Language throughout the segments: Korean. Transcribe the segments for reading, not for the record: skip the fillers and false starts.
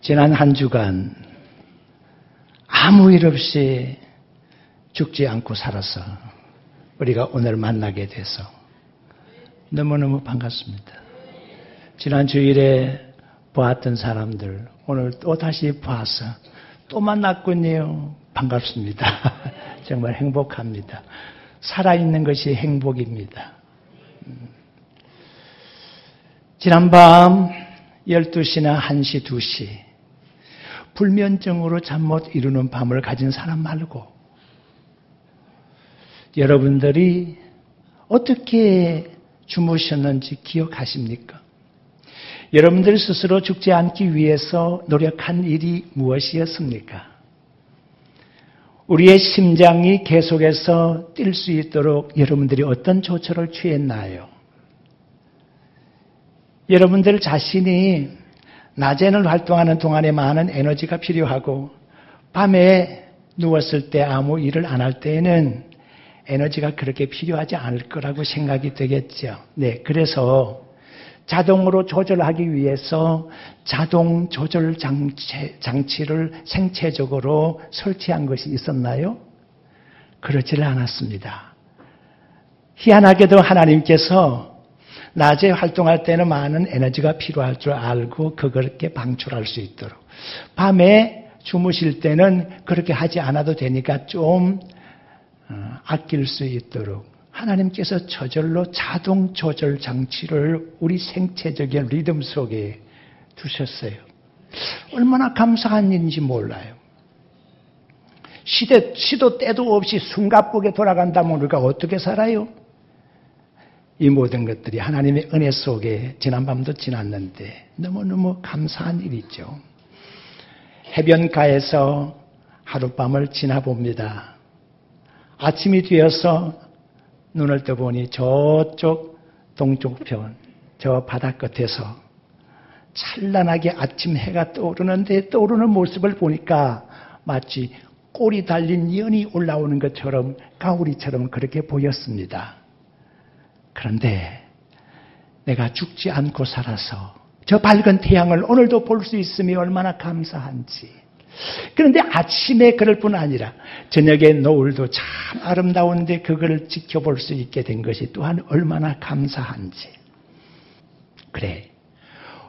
지난 한 주간 아무 일 없이 죽지 않고 살아서 우리가 오늘 만나게 돼서 너무너무 반갑습니다. 지난 주일에 보았던 사람들 오늘 또 다시 봐서 또 만났군요. 반갑습니다. 정말 행복합니다. 살아있는 것이 행복입니다. 지난밤 12시나 1시, 2시 불면증으로 잠 못 이루는 밤을 가진 사람 말고 여러분들이 어떻게 주무셨는지 기억하십니까? 여러분들 스스로 죽지 않기 위해서 노력한 일이 무엇이었습니까? 우리의 심장이 계속해서 뛸 수 있도록 여러분들이 어떤 조처를 취했나요? 여러분들 자신이 낮에는 활동하는 동안에 많은 에너지가 필요하고 밤에 누웠을 때 아무 일을 안 할 때에는 에너지가 그렇게 필요하지 않을 거라고 생각이 되겠죠. 네, 그래서 자동으로 조절하기 위해서 자동 조절 장치를 생체적으로 설치한 것이 있었나요? 그렇지를 않았습니다. 희한하게도 하나님께서 낮에 활동할 때는 많은 에너지가 필요할 줄 알고 그렇게 방출할 수 있도록 밤에 주무실 때는 그렇게 하지 않아도 되니까 좀 아낄 수 있도록 하나님께서 저절로 자동 조절 장치를 우리 생체적인 리듬 속에 두셨어요. 얼마나 감사한 일인지 몰라요. 시도 때도 없이 숨가쁘게 돌아간다면 우리가 어떻게 살아요? 이 모든 것들이 하나님의 은혜 속에 지난밤도 지났는데 너무너무 감사한 일이죠. 해변가에서 하룻밤을 지나봅니다. 아침이 되어서 눈을 떠보니 저쪽 동쪽편 저 바다 끝에서 찬란하게 아침 해가 떠오르는데 떠오르는 모습을 보니까 마치 꼬리 달린 연이 올라오는 것처럼 가오리처럼 그렇게 보였습니다. 그런데 내가 죽지 않고 살아서 저 밝은 태양을 오늘도 볼 수 있음이 얼마나 감사한지. 그런데 아침에 그럴 뿐 아니라 저녁에 노을도 참 아름다운데 그걸 지켜볼 수 있게 된 것이 또한 얼마나 감사한지. 그래,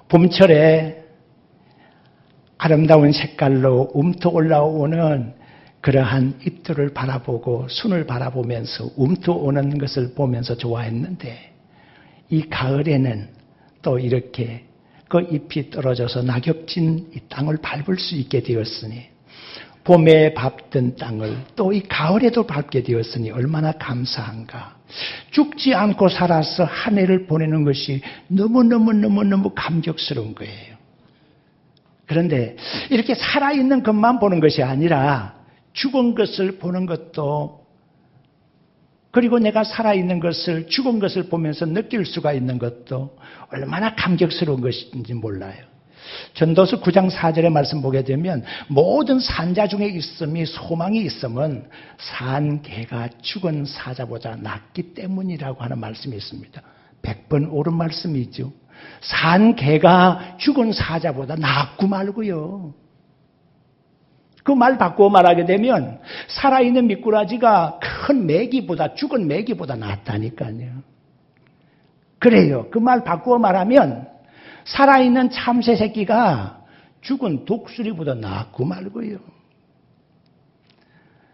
봄철에 아름다운 색깔로 움터 올라오는 그러한 잎들을 바라보고 순을 바라보면서 움트오는 것을 보면서 좋아했는데 이 가을에는 또 이렇게 그 잎이 떨어져서 낙엽진 이 땅을 밟을 수 있게 되었으니 봄에 밟던 땅을 또 이 가을에도 밟게 되었으니 얼마나 감사한가. 죽지 않고 살아서 한 해를 보내는 것이 너무너무 감격스러운 거예요. 그런데 이렇게 살아있는 것만 보는 것이 아니라 죽은 것을 보는 것도 그리고 내가 살아있는 것을 죽은 것을 보면서 느낄 수가 있는 것도 얼마나 감격스러운 것인지 몰라요. 전도서 9장 4절의 말씀 보게 되면 모든 산자 중에 있음이 소망이 있으면 산 개가 죽은 사자보다 낫기 때문이라고 하는 말씀이 있습니다. 100번 옳은 말씀이죠. 산 개가 죽은 사자보다 낫고 말고요. 그 말 바꾸어 말하게 되면 살아있는 미꾸라지가 큰 메기보다 죽은 메기보다 낫다니까요. 그래요. 그 말 바꾸어 말하면 살아있는 참새 새끼가 죽은 독수리보다 낫고 말고요.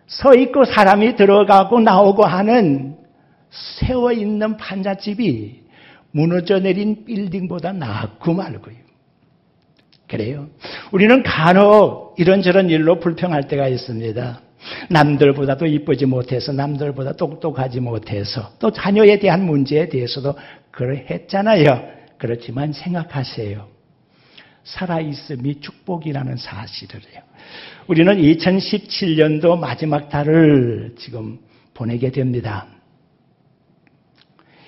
서 있고 사람이 들어가고 나오고 하는 세워 있는 판잣집이 무너져 내린 빌딩보다 낫고 말고요. 그래요. 우리는 간혹 이런저런 일로 불평할 때가 있습니다. 남들보다도 이쁘지 못해서, 남들보다 똑똑하지 못해서, 또 자녀에 대한 문제에 대해서도 그러했잖아요. 그렇지만 생각하세요. 살아있음이 축복이라는 사실을요. 우리는 2017년도 마지막 달을 지금 보내게 됩니다.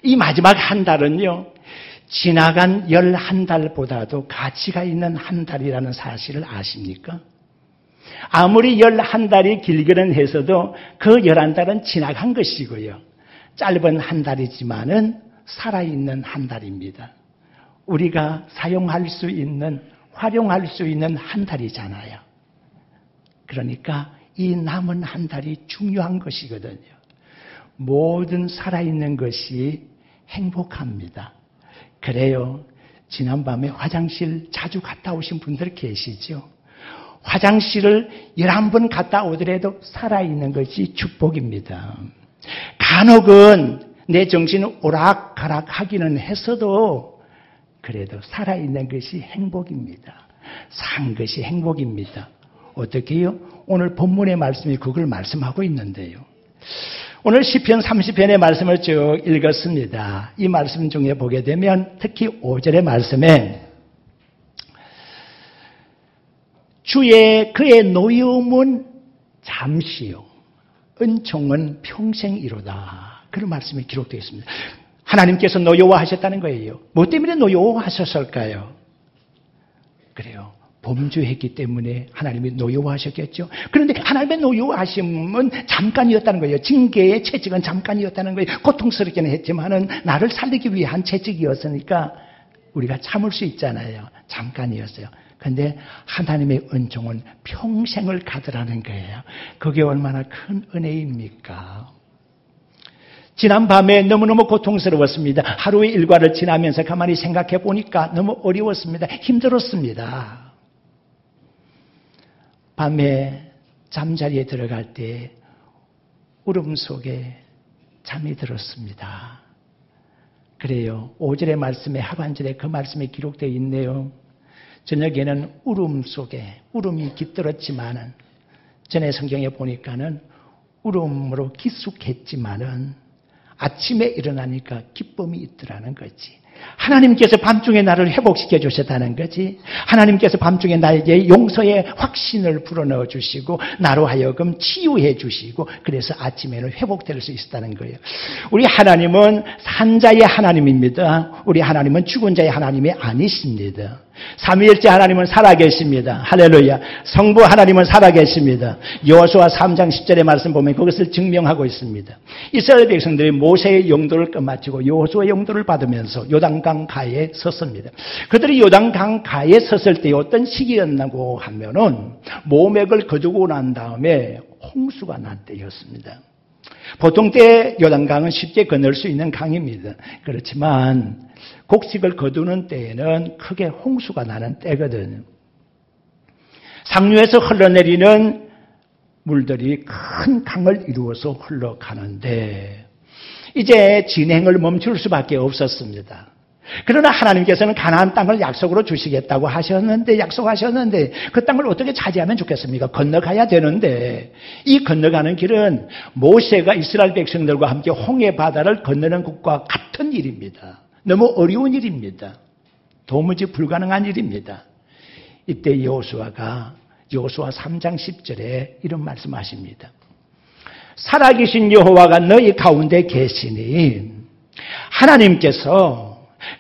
이 마지막 한 달은요. 지나간 11달보다도 가치가 있는 한 달이라는 사실을 아십니까? 아무리 11달이 길기는 해서도 그 11달은 지나간 것이고요. 짧은 한 달이지만은 살아있는 한 달입니다. 우리가 사용할 수 있는 활용할 수 있는 한 달이잖아요. 그러니까 이 남은 한 달이 중요한 것이거든요. 모든 살아있는 것이 행복합니다. 그래요. 지난밤에 화장실 자주 갔다 오신 분들 계시죠? 화장실을 11번 갔다 오더라도 살아있는 것이 축복입니다. 간혹은 내 정신은 오락가락 하기는 했어도 그래도 살아있는 것이 행복입니다. 산 것이 행복입니다. 어떻게 해요? 오늘 본문의 말씀이 그걸 말씀하고 있는데요. 오늘 시편 30편의 말씀을 쭉 읽었습니다. 이 말씀 중에 보게 되면 특히 5절의 말씀에 그의 노여움은 잠시요 은총은 평생이로다. 그런 말씀이 기록되어 있습니다. 하나님께서 노여워하셨다는 거예요. 뭐 때문에 노여워하셨을까요? 그래요. 범죄했기 때문에 하나님이 노여워하셨겠죠. 그런데 하나님의 노여워하심은 잠깐이었다는 거예요. 징계의 채찍은 잠깐이었다는 거예요. 고통스럽기는 했지만은 나를 살리기 위한 채찍이었으니까 우리가 참을 수 있잖아요. 잠깐이었어요. 그런데 하나님의 은총은 평생을 가더라는 거예요. 그게 얼마나 큰 은혜입니까? 지난 밤에 너무너무 고통스러웠습니다. 하루의 일과를 지나면서 가만히 생각해 보니까 너무 어려웠습니다. 힘들었습니다. 밤에 잠자리에 들어갈 때 울음 속에 잠이 들었습니다. 그래요. 5절의 말씀에 하반절에 그 말씀이 기록되어 있네요. 저녁에는 울음 속에 울음이 깃들었지만은 전에 성경에 보니까는 울음으로 기숙했지만은 아침에 일어나니까 기쁨이 있더라는 거지. 하나님께서 밤중에 나를 회복시켜 주셨다는 거지. 하나님께서 밤중에 나에게 용서의 확신을 불어넣어 주시고 나로 하여금 치유해 주시고 그래서 아침에는 회복될 수 있었다는 거예요. 우리 하나님은 산자의 하나님입니다. 우리 하나님은 죽은 자의 하나님이 아니십니다. 삼위일체 하나님은 살아계십니다. 할렐루야. 성부 하나님은 살아계십니다. 여호수아 3장 10절의 말씀 보면 그것을 증명하고 있습니다. 이스라엘 백성들이 모세의 영도를 끝마치고 여호수아의 영도를 받으면서 요단강 가에 섰습니다. 그들이 요단강 가에 섰을 때 어떤 시기였나고 하면은 모맥을 거두고 난 다음에 홍수가 난 때였습니다. 보통 때 요단강은 쉽게 건널 수 있는 강입니다. 그렇지만 곡식을 거두는 때에는 크게 홍수가 나는 때거든요. 상류에서 흘러내리는 물들이 큰 강을 이루어서 흘러가는데 이제 진행을 멈출 수밖에 없었습니다. 그러나 하나님께서는 가나안 땅을 약속으로 주시겠다고 약속하셨는데 그 땅을 어떻게 차지하면 좋겠습니까? 건너가야 되는데 이 건너가는 길은 모세가 이스라엘 백성들과 함께 홍해 바다를 건너는 것과 같은 일입니다. 너무 어려운 일입니다. 도무지 불가능한 일입니다. 이때 여호수아 3장 10절에 이런 말씀하십니다. 살아계신 여호와가 너희 가운데 계시니 하나님께서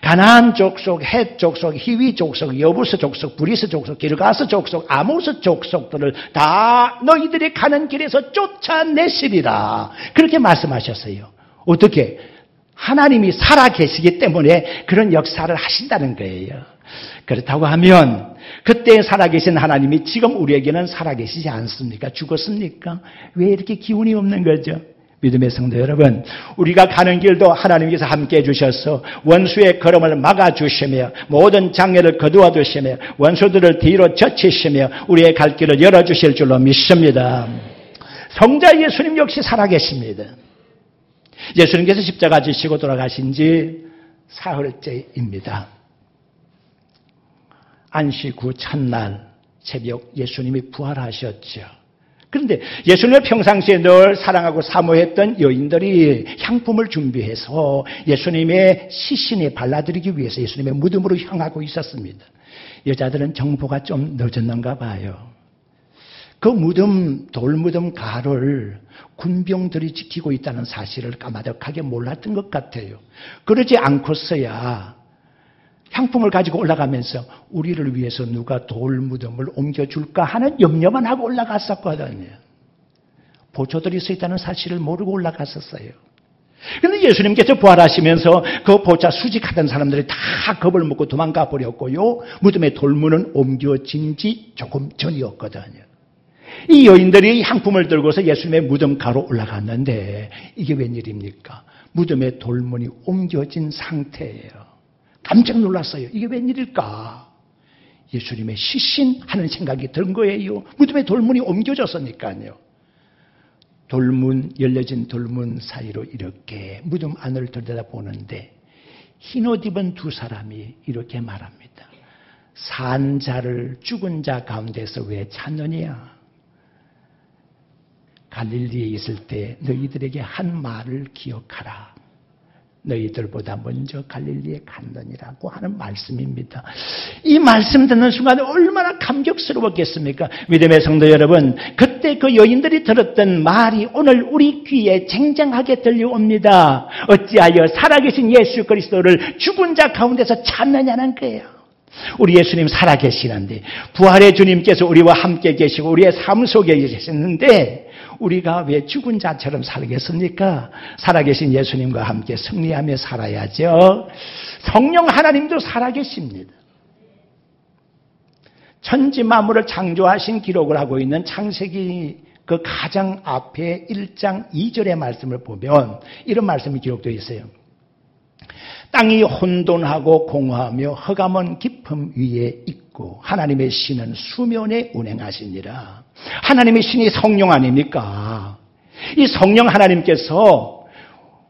가나안 족속, 헷 족속, 히위 족속, 여부스 족속, 브리스 족속, 기르가스 족속, 아모스 족속들을 다 너희들이 가는 길에서 쫓아내시리라. 그렇게 말씀하셨어요. 어떻게? 하나님이 살아계시기 때문에 그런 역사를 하신다는 거예요. 그렇다고 하면 그때 살아계신 하나님이 지금 우리에게는 살아계시지 않습니까? 죽었습니까? 왜 이렇게 기운이 없는 거죠? 믿음의 성도 여러분, 우리가 가는 길도 하나님께서 함께해 주셔서 원수의 걸음을 막아주시며 모든 장애를 거두어 두시며 원수들을 뒤로 젖히시며 우리의 갈 길을 열어주실 줄로 믿습니다. 성자 예수님 역시 살아계십니다. 예수님께서 십자가 지시고 돌아가신 지 사흘째입니다. 안식 후 첫날 새벽 예수님이 부활하셨죠. 그런데 예수님을 평상시에 늘 사랑하고 사모했던 여인들이 향품을 준비해서 예수님의 시신에 발라드리기 위해서 예수님의 무덤으로 향하고 있었습니다. 여자들은 정보가 좀 늦었는가 봐요. 그 무덤, 돌무덤 가를 군병들이 지키고 있다는 사실을 까마득하게 몰랐던 것 같아요. 그러지 않고서야 향품을 가지고 올라가면서 우리를 위해서 누가 돌무덤을 옮겨줄까 하는 염려만 하고 올라갔었거든요. 보초들이 서 있다는 사실을 모르고 올라갔었어요. 그런데 예수님께서 부활하시면서 그 보좌 수직하던 사람들이 다 겁을 먹고 도망가 버렸고요. 무덤의 돌문은 옮겨진 지 조금 전이었거든요. 이 여인들이 향품을 들고서 예수님의 무덤가로 올라갔는데 이게 웬일입니까? 무덤의 돌문이 옮겨진 상태예요. 깜짝 놀랐어요. 이게 웬일일까? 예수님의 시신 하는 생각이 든 거예요. 무덤의 돌문이 옮겨졌으니까요. 돌문, 열려진 돌문 사이로 이렇게 무덤 안을 들여다보는데 흰옷 입은 두 사람이 이렇게 말합니다. 산 자를 죽은 자 가운데서 왜 찾느냐? 갈릴리에 있을 때 너희들에게 한 말을 기억하라. 너희들보다 먼저 갈릴리에 갔느니라고 하는 말씀입니다. 이 말씀 듣는 순간에 얼마나 감격스러웠겠습니까? 믿음의 성도 여러분, 그때 그 여인들이 들었던 말이 오늘 우리 귀에 쟁쟁하게 들려옵니다. 어찌하여 살아계신 예수 그리스도를 죽은 자 가운데서 찾느냐는 거예요. 우리 예수님 살아계시는데 부활의 주님께서 우리와 함께 계시고 우리의 삶 속에 계시는데 우리가 왜 죽은 자처럼 살겠습니까? 살아계신 예수님과 함께 승리하며 살아야죠. 성령 하나님도 살아계십니다. 천지 만물을 창조하신 기록을 하고 있는 창세기 그 가장 앞에 1장 2절의 말씀을 보면 이런 말씀이 기록되어 있어요. 땅이 혼돈하고 공허하며 흑암은 깊음 위에 있고 하나님의 신은 수면에 운행하시니라. 하나님의 신이 성령 아닙니까? 이 성령 하나님께서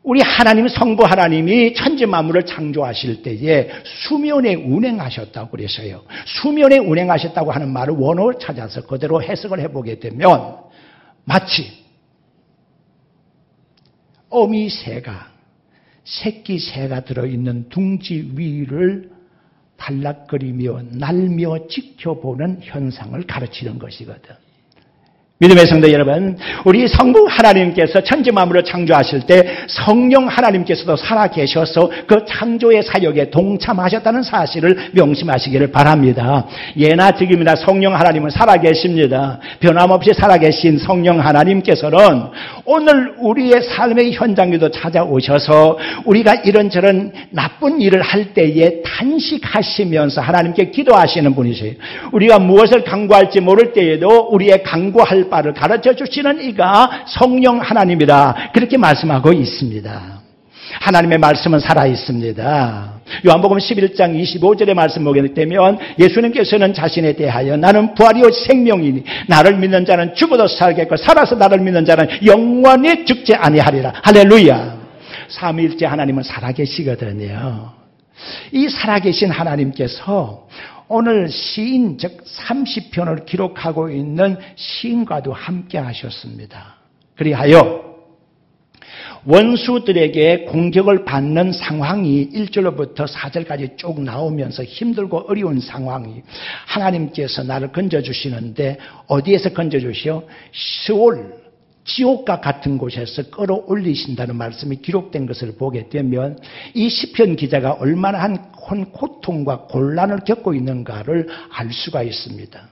우리 하나님 성부 하나님이 천지 만물을 창조하실 때에 수면에 운행하셨다고 그래서요. 수면에 운행하셨다고 하는 말을 원어를 찾아서 그대로 해석을 해보게 되면 마치 어미 새가 새끼 새가 들어있는 둥지 위를 발락거리며 날며 지켜보는 현상을 가르치는 것이거든. 믿음의 성도 여러분, 우리 성부 하나님께서 천지 만물을 창조하실 때 성령 하나님께서도 살아계셔서 그 창조의 사역에 동참하셨다는 사실을 명심하시기를 바랍니다. 예나 지금이나 성령 하나님은 살아계십니다. 변함없이 살아계신 성령 하나님께서는 오늘 우리의 삶의 현장에도 찾아오셔서 우리가 이런저런 나쁜 일을 할 때에 탄식하시면서 하나님께 기도하시는 분이세요. 우리가 무엇을 강구할지 모를 때에도 우리의 강구할 바를 가르쳐 주시는 이가 성령 하나님이다. 그렇게 말씀하고 있습니다. 하나님의 말씀은 살아있습니다. 요한복음 11장 25절의 말씀 보게 되면 예수님께서는 자신에 대하여 나는 부활이요 생명이니 나를 믿는 자는 죽어도 살겠고 살아서 나를 믿는 자는 영원히 죽지 아니하리라. 할렐루야. 삼위일체 하나님은 살아계시거든요. 이 살아계신 하나님께서 오늘 시인 즉 30편을 기록하고 있는 시인과도 함께 하셨습니다. 그리하여 원수들에게 공격을 받는 상황이 1절로부터 4절까지 쭉 나오면서 힘들고 어려운 상황이 하나님께서 나를 건져주시는데 어디에서 건져주시오? 시올 지옥과 같은 곳에서 끌어올리신다는 말씀이 기록된 것을 보게 되면 이 시편 기자가 얼마나 큰 고통과 곤란을 겪고 있는가를 알 수가 있습니다.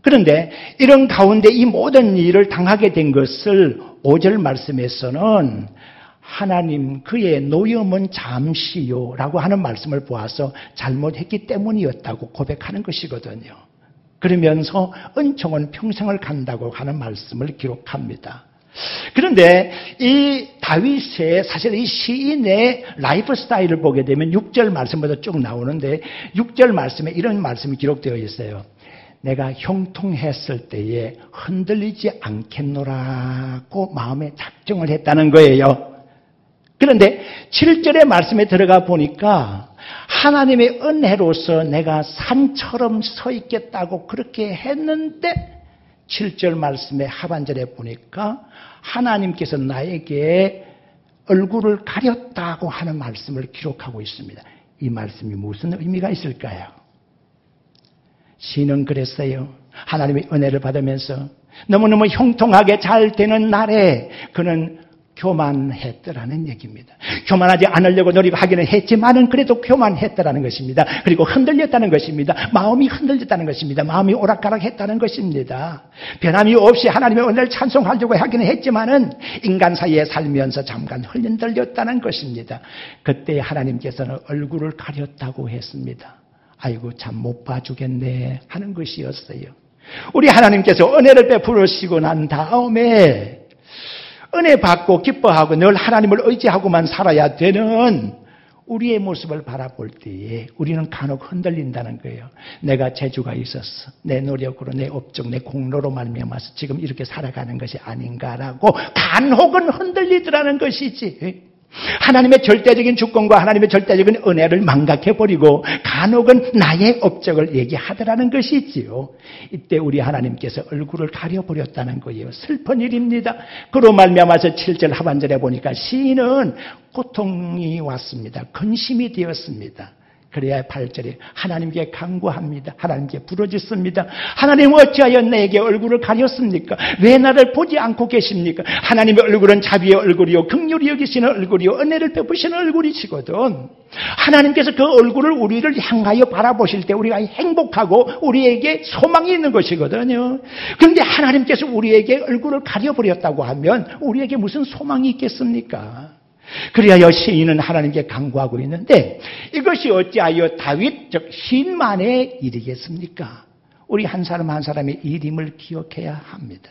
그런데 이런 가운데 이 모든 일을 당하게 된 것을 5절 말씀에서는 하나님 그의 노염은 잠시요 라고 하는 말씀을 보아서 잘못했기 때문이었다고 고백하는 것이거든요. 그러면서 은총은 평생을 간다고 하는 말씀을 기록합니다. 그런데 이 다윗의 사실 이 시인의 라이프 스타일을 보게 되면 6절 말씀보다 쭉 나오는데 6절 말씀에 이런 말씀이 기록되어 있어요. 내가 형통했을 때에 흔들리지 않겠노라고 마음에 작정을 했다는 거예요. 그런데 7절의 말씀에 들어가 보니까 하나님의 은혜로서 내가 산처럼 서 있겠다고 그렇게 했는데 7절 말씀의 하반절에 보니까 하나님께서 나에게 얼굴을 가렸다고 하는 말씀을 기록하고 있습니다. 이 말씀이 무슨 의미가 있을까요? 시인은 그랬어요. 하나님의 은혜를 받으면서 너무너무 형통하게 잘 되는 날에 그는 교만했더라는 얘기입니다. 교만하지 않으려고 노력하기는 했지만은 그래도 교만했더라는 것입니다. 그리고 흔들렸다는 것입니다. 마음이 흔들렸다는 것입니다. 마음이 오락가락했다는 것입니다. 변함이 없이 하나님의 은혜를 찬송하려고 하기는 했지만은 인간 사이에 살면서 잠깐 흔들렸다는 것입니다. 그때 하나님께서는 얼굴을 가렸다고 했습니다. 아이고 참 못 봐주겠네 하는 것이었어요. 우리 하나님께서 은혜를 베풀으시고 난 다음에 은혜 받고 기뻐하고 늘 하나님을 의지하고만 살아야 되는 우리의 모습을 바라볼 때에 우리는 간혹 흔들린다는 거예요. 내가 재주가 있었어. 내 노력으로, 내 업적, 내 공로로 말미암아서 지금 이렇게 살아가는 것이 아닌가라고 간혹은 흔들리더라는 것이지. 하나님의 절대적인 주권과 하나님의 절대적인 은혜를 망각해버리고 간혹은 나의 업적을 얘기하더라는 것이지요. 이때 우리 하나님께서 얼굴을 가려버렸다는 거예요. 슬픈 일입니다. 그로 말미암아서 7절 하반절에 보니까 시인은 고통이 왔습니다. 근심이 되었습니다. 그래야 8절에 하나님께 간구합니다. 하나님께 부르짖습니다. 하나님 어찌하여 내게 얼굴을 가렸습니까? 왜 나를 보지 않고 계십니까? 하나님의 얼굴은 자비의 얼굴이요 긍휼히 여기시는 얼굴이요 은혜를 베푸시는 얼굴이시거든. 하나님께서 그 얼굴을 우리를 향하여 바라보실 때 우리가 행복하고 우리에게 소망이 있는 것이거든요. 그런데 하나님께서 우리에게 얼굴을 가려버렸다고 하면 우리에게 무슨 소망이 있겠습니까? 그리하여 시인은 하나님께 간구하고 있는데 이것이 어찌하여 다윗 즉 시인만의 일이겠습니까? 우리 한 사람 한 사람의 일임을 기억해야 합니다.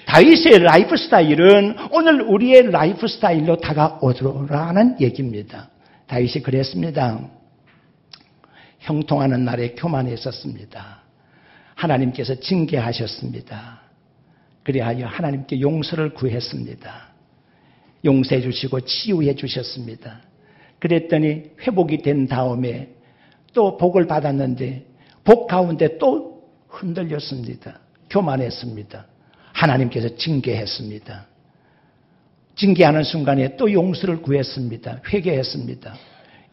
다윗의 라이프 스타일은 오늘 우리의 라이프 스타일로 다가오더라는 얘기입니다. 다윗이 그랬습니다. 형통하는 날에 교만했었습니다. 하나님께서 징계하셨습니다. 그리하여 하나님께 용서를 구했습니다. 용서해 주시고 치유해 주셨습니다. 그랬더니 회복이 된 다음에 또 복을 받았는데 복 가운데 또 흔들렸습니다. 교만했습니다. 하나님께서 징계했습니다. 징계하는 순간에 또 용서를 구했습니다. 회개했습니다.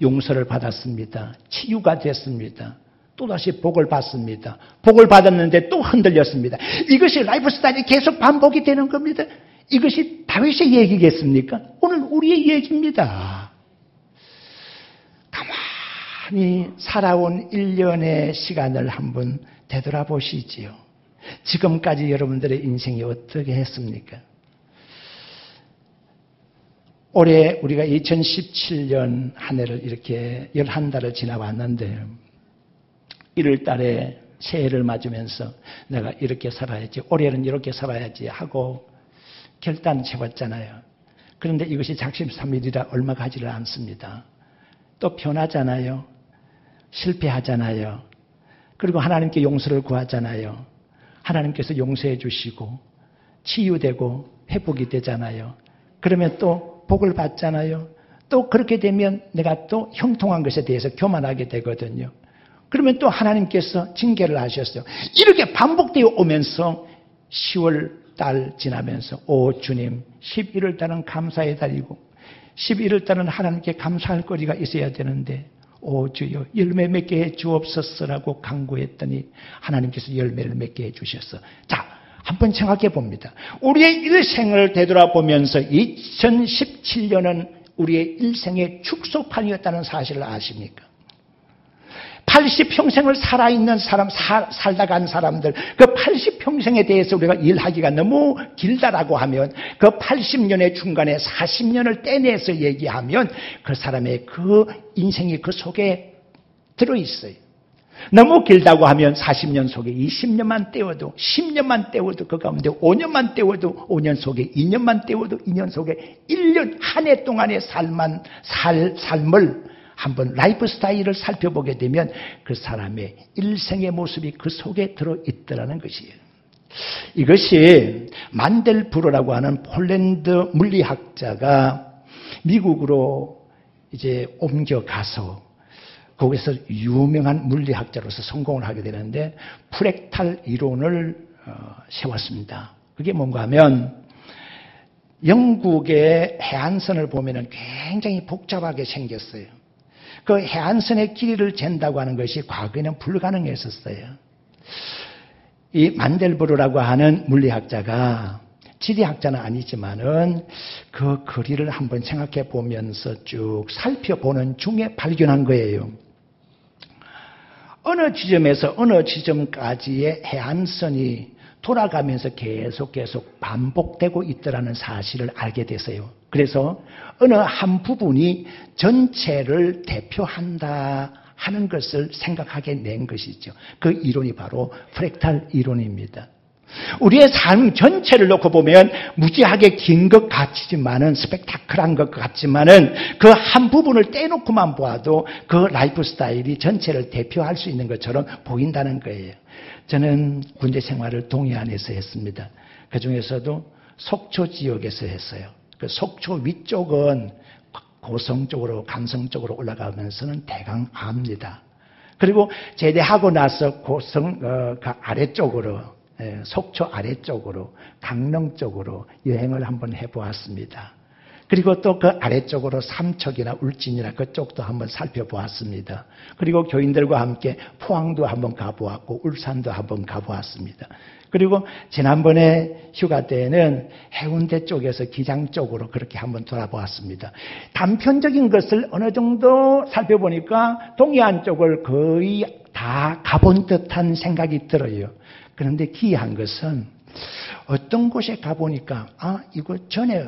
용서를 받았습니다. 치유가 됐습니다. 또다시 복을 받습니다. 복을 받았는데 또 흔들렸습니다. 이것이 라이프 스타일이 계속 반복이 되는 겁니다. 이것이 다윗의 얘기겠습니까? 오늘 우리의 얘기입니다. 가만히 살아온 1년의 시간을 한번 되돌아보시지요. 지금까지 여러분들의 인생이 어떻게 했습니까? 올해 우리가 2017년 한 해를 이렇게 11달을 지나왔는데 1월 달에 새해를 맞으면서 내가 이렇게 살아야지, 올해는 이렇게 살아야지 하고 결단 세웠잖아요. 그런데 이것이 작심삼일이라 얼마 가지를 않습니다. 또 변하잖아요. 실패하잖아요. 그리고 하나님께 용서를 구하잖아요. 하나님께서 용서해 주시고 치유되고 회복이 되잖아요. 그러면 또 복을 받잖아요. 또 그렇게 되면 내가 또 형통한 것에 대해서 교만하게 되거든요. 그러면 또 하나님께서 징계를 하셨어요. 이렇게 반복되어 오면서 10월 달 지나면서 오 주님 11월 달은 감사의 달이고 11월 달은 하나님께 감사할 거리가 있어야 되는데 오 주여 열매 맺게 해 주옵소서라고 간구했더니 하나님께서 열매를 맺게 해 주셨어. 자, 한번 생각해 봅니다. 우리의 일생을 되돌아보면서 2017년은 우리의 일생의 축소판이었다는 사실을 아십니까? 80평생을 살아있는 사람, 살다 간 사람들, 그 80평생에 대해서 우리가 일하기가 너무 길다라고 하면 그 80년의 중간에 40년을 떼내서 얘기하면 그 사람의 그 인생이 그 속에 들어있어요. 너무 길다고 하면 40년 속에 20년만 떼어도 10년만 떼어도 그 가운데 5년만 떼어도 5년 속에 2년만 떼어도 2년 속에 1년 한 해 동안의 삶을 한번 라이프 스타일을 살펴보게 되면 그 사람의 일생의 모습이 그 속에 들어있더라는 것이에요. 이것이 만델브로라고 하는 폴란드 물리학자가 미국으로 이제 옮겨가서 거기서 유명한 물리학자로서 성공을 하게 되는데 프랙탈 이론을 세웠습니다. 그게 뭔가 하면 영국의 해안선을 보면 굉장히 복잡하게 생겼어요. 그 해안선의 길이를 잰다고 하는 것이 과거에는 불가능했었어요. 이 만델브로라고 하는 물리학자가 지리학자는 아니지만은 그 거리를 한번 생각해 보면서 쭉 살펴보는 중에 발견한 거예요. 어느 지점에서 어느 지점까지의 해안선이 돌아가면서 계속 반복되고 있더라는 사실을 알게 됐어요. 그래서 어느 한 부분이 전체를 대표한다 하는 것을 생각하게 낸 것이죠. 그 이론이 바로 프랙탈 이론입니다. 우리의 삶 전체를 놓고 보면 무지하게 긴 것 같지만은 스펙타클한 것 같지만은 그 한 부분을 떼놓고만 보아도 그 라이프 스타일이 전체를 대표할 수 있는 것처럼 보인다는 거예요. 저는 군대 생활을 동해안에서 했습니다. 그 중에서도 속초 지역에서 했어요. 그 속초 위쪽은 고성 쪽으로 감성 쪽으로 올라가면서는 대강 압니다. 그리고 제대하고 나서 고성 그 아래쪽으로 속초 아래쪽으로 강릉 쪽으로 여행을 한번 해보았습니다. 그리고 또 그 아래쪽으로 삼척이나 울진이나 그쪽도 한번 살펴보았습니다. 그리고 교인들과 함께 포항도 한번 가보았고 울산도 한번 가보았습니다. 그리고 지난번에 휴가 때에는 해운대 쪽에서 기장 쪽으로 그렇게 한번 돌아보았습니다. 단편적인 것을 어느 정도 살펴보니까 동해안 쪽을 거의 다 가본 듯한 생각이 들어요. 그런데 기이한 것은 어떤 곳에 가보니까 이거 전에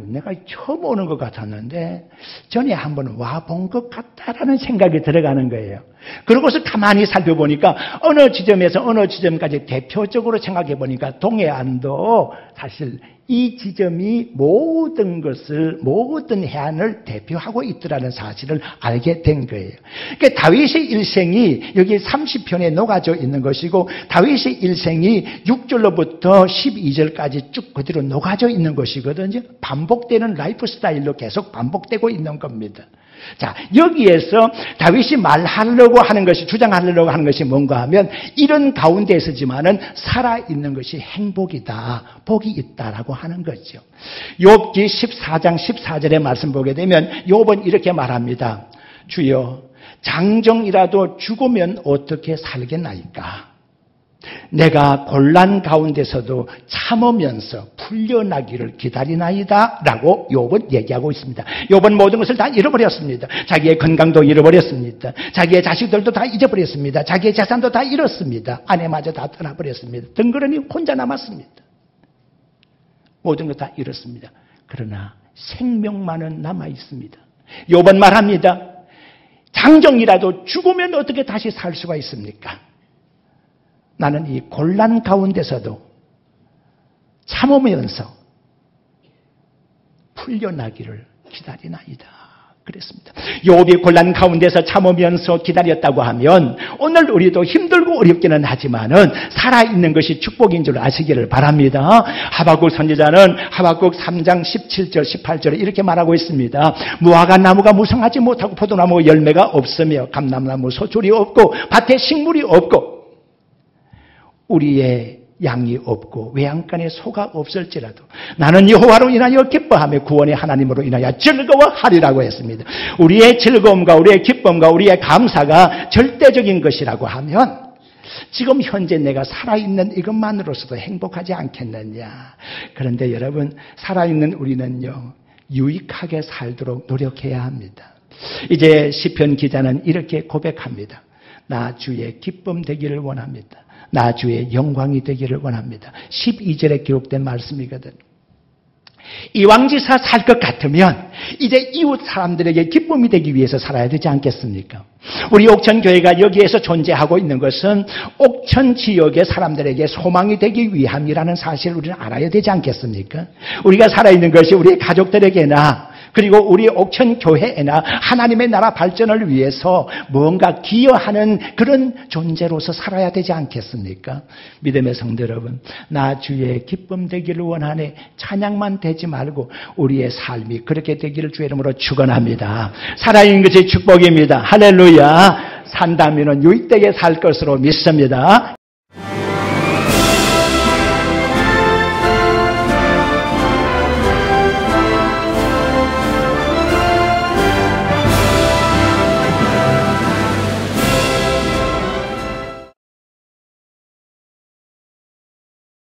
내가 처음 오는 것 같았는데 전에 한번 와본 것 같다라는 생각이 들어가는 거예요. 그러고서 가만히 살펴보니까 어느 지점에서 어느 지점까지 대표적으로 생각해 보니까 동해안도 사실 이 지점이 모든 해안을 대표하고 있더라는 사실을 알게 된 거예요. 그러니까 다윗의 일생이 여기 30편에 녹아져 있는 것이고 다윗의 일생이 6절로부터 12절까지 쭉 그대로 녹아져 있는 것이거든요. 반복되는 라이프 스타일로 계속 반복되고 있는 겁니다. 자, 여기에서 다윗이 말하려고 하는 것이, 주장하려고 하는 것이 뭔가 하면 이런 가운데에서지만은 살아있는 것이 행복이다, 복이 있다라고 하는 거죠. 욥기 14장 14절의 말씀 보게 되면 욥은 이렇게 말합니다. 주여, 장정이라도 죽으면 어떻게 살겠나이까? 내가 곤란 가운데서도 참으면서 풀려나기를 기다리나이다 라고 욥은 얘기하고 있습니다. 욥은 모든 것을 다 잃어버렸습니다. 자기의 건강도 잃어버렸습니다. 자기의 자식들도 다 잊어버렸습니다. 자기의 재산도 다 잃었습니다. 아내마저 다 떠나버렸습니다. 덩그러니 혼자 남았습니다. 모든 것 다 잃었습니다. 그러나 생명만은 남아있습니다. 욥은 말합니다. 장정이라도 죽으면 어떻게 다시 살 수가 있습니까? 나는 이 곤란 가운데서도 참으면서 풀려나기를 기다리나이다. 그랬습니다. 욥이 곤란 가운데서 참으면서 기다렸다고 하면 오늘 우리도 힘들고 어렵기는 하지만은 살아있는 것이 축복인 줄 아시기를 바랍니다. 하박국 선지자는 하박국 3장 17절 18절에 이렇게 말하고 있습니다. 무화과 나무가 무성하지 못하고 포도나무 열매가 없으며 감람나무 소출이 없고 밭에 식물이 없고 우리의 양이 없고 외양간에 소가 없을지라도 나는 여호와로 인하여 기뻐하며 구원의 하나님으로 인하여 즐거워하리라고 했습니다. 우리의 즐거움과 우리의 기쁨과 우리의 감사가 절대적인 것이라고 하면 지금 현재 내가 살아있는 이것만으로서도 행복하지 않겠느냐. 그런데 여러분, 살아있는 우리는요, 유익하게 살도록 노력해야 합니다. 이제 시편 기자는 이렇게 고백합니다. 나 주의 기쁨 되기를 원합니다. 나 주의 영광이 되기를 원합니다. 12절에 기록된 말씀이거든. 이왕지사 살 것 같으면 이제 이웃 사람들에게 기쁨이 되기 위해서 살아야 되지 않겠습니까? 우리 옥천교회가 여기에서 존재하고 있는 것은 옥천 지역의 사람들에게 소망이 되기 위함이라는 사실을 우리는 알아야 되지 않겠습니까? 우리가 살아있는 것이 우리 가족들에게나 그리고 우리 옥천교회에나 하나님의 나라 발전을 위해서 뭔가 기여하는 그런 존재로서 살아야 되지 않겠습니까? 믿음의 성도 여러분, 나 주의 기쁨 되기를 원하네. 찬양만 되지 말고 우리의 삶이 그렇게 되기를 주의 이름으로 축원합니다. 살아있는 것이 축복입니다. 할렐루야. 산다면은 유익되게 살 것으로 믿습니다.